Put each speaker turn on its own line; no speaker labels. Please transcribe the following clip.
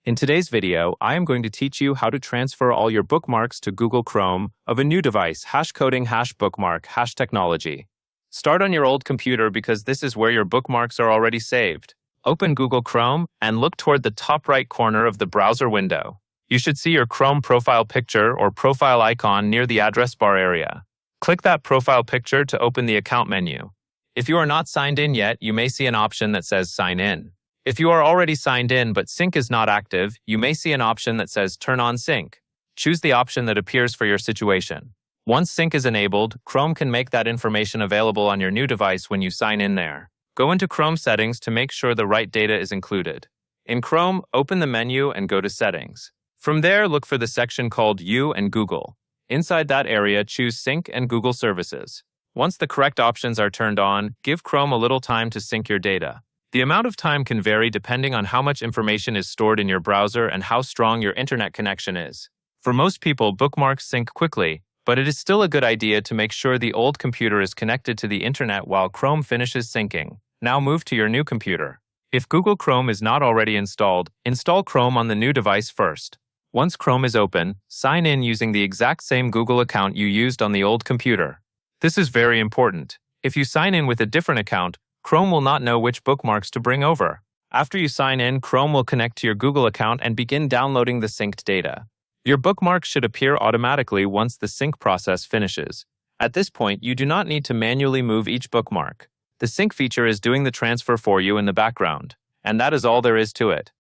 In today's video, I am going to teach you how to transfer all your bookmarks to Google Chrome of a new device, #coding #bookmark #technology. Start on your old computer because this is where your bookmarks are already saved. Open Google Chrome and look toward the top right corner of the browser window. You should see your Chrome profile picture or profile icon near the address bar area. Click that profile picture to open the account menu. If you are not signed in yet, you may see an option that says Sign In. If you are already signed in but sync is not active, you may see an option that says Turn on Sync. Choose the option that appears for your situation. Once sync is enabled, Chrome can make that information available on your new device when you sign in there. Go into Chrome settings to make sure the right data is included. In Chrome, open the menu and go to Settings. From there, look for the section called You and Google. Inside that area, choose Sync and Google Services. Once the correct options are turned on, give Chrome a little time to sync your data. The amount of time can vary depending on how much information is stored in your browser and how strong your internet connection is. For most people, bookmarks sync quickly, but it is still a good idea to make sure the old computer is connected to the internet while Chrome finishes syncing. Now move to your new computer. If Google Chrome is not already installed, install Chrome on the new device first. Once Chrome is open, sign in using the exact same Google account you used on the old computer. This is very important. If you sign in with a different account, Chrome will not know which bookmarks to bring over. After you sign in, Chrome will connect to your Google account and begin downloading the synced data. Your bookmarks should appear automatically once the sync process finishes. At this point, you do not need to manually move each bookmark. The sync feature is doing the transfer for you in the background, and that is all there is to it.